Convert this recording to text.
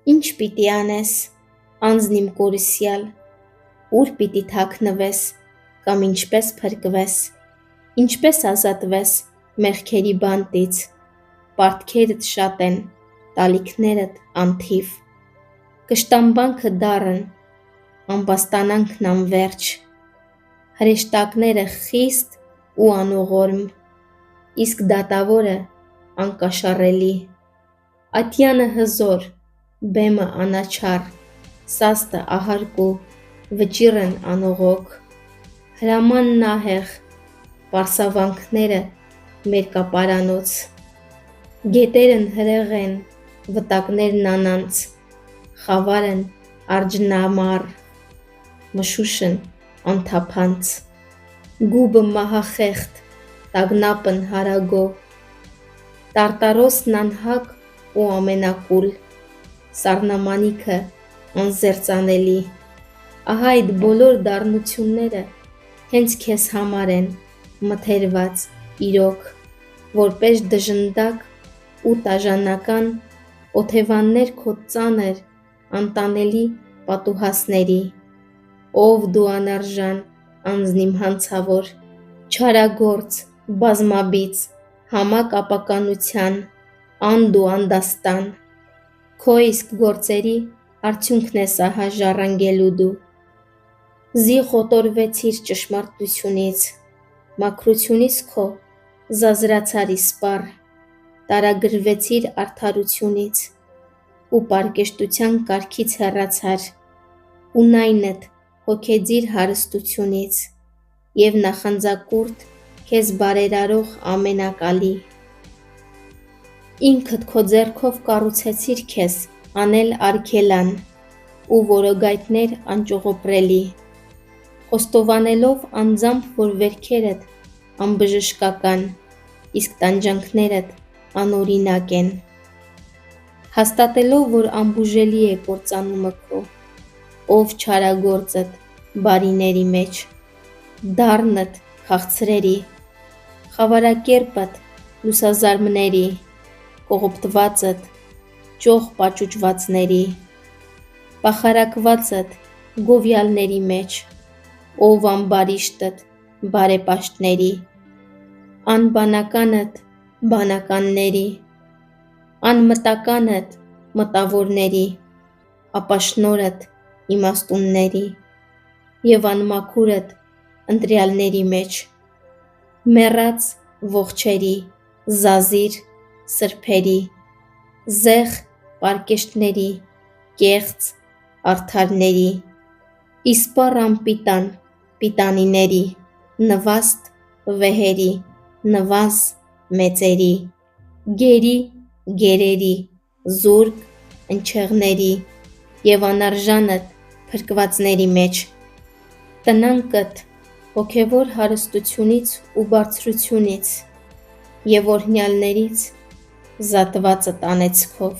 Ինչ պիտի անես, անձն իմ կորիսյալ, ուր պիտի թաքնվես, կամ ինչպես փրկվես, ինչպես ազատվես մեղքերի բանտից, պարտքերդ շատ են, տալիքներդ անթիվ, կշտամբանքը դառն, ամբաստանանքն անվերջ, հրեշտակները խիստ ու անողորմ, իսկ դատավորը անկաշառելի, ատյանը հզոր, բեմը անաչառ, սաստը ահարկու, վճիռն անողոք, հրամանն ահեղ, պարսավանքները մերկապարանոց, գետերն հրեղ են, վտակներն անանց, խավարն արջնամառ, մշուշն անթափանց, գուբը մահախեղտ, տագնապն հարագո, տարտարոսն անհակ ու ամենակուլ, սառնամանիքը անզերծանելի, ահա այդ բոլոր դառնությունները հենց քեզ համար են մթերված իրոք, որպես դժնդակ ու տաժանական օթևաններ քո ծանր, անտանելի պատուհասների, ով դու անարժան անձն իմ հանցավոր, չարագործ, բազմաբիծ, համակ ապականության, անդ ու անդաստան, քո իսկ գործերի արդյունքն ես ահա ժառանգելու դու, զի խոտորվեցիր ճշմարտությունից, մաքրությունից քո զազրացար իսպառ, տարագրվեցիր արդարությունից ու պարկեշտության կարգից հեռացար, ունայնդ հոգեձիր հարստությունից և նախանձակուրդ քեզ բարերարող ամենակալի, ինքդ քո ձեռքով կառուցեցիր քեզ անել արգելան ու որոգայթներ անճողոպրելի, խոստովանելով անձամբ, որ վերքերդ անբժշկական, իսկ տանջանքներդ անօրինակ են, հաստատելով, որ անբուժելի է կործանումը քո, ով չարագործդ բարիների մեջ, դառնդ քաղցրերի, խավարակերպդ լուսազարմների, կողոպտվածդ ճոխ պաճուճվածների, պախարակվածդ գովյալների մեջ, ով ամբարիշտդ բարեպաշտների, անբանականդ բանականների, անմտականդ մտավորների, ապաշնորհդ իմաստունների և անմաքուրդ ընտրյալների մեջ, մեռած ողջերի, զազիր սրբերի, զեղ պարկեշտների, կեղծ արդարների, իսպառ անպիտան պիտանիների, նվաստ վեհերի, նվազ մեծերի, գերի գերերի, զուրկ ընչեղների և անարժանդ փրկվածների մեջ, տնանկդ հոգևոր հարստությունից ու բարձրությունից և օրհնյալներից զատվածդ անեծքով,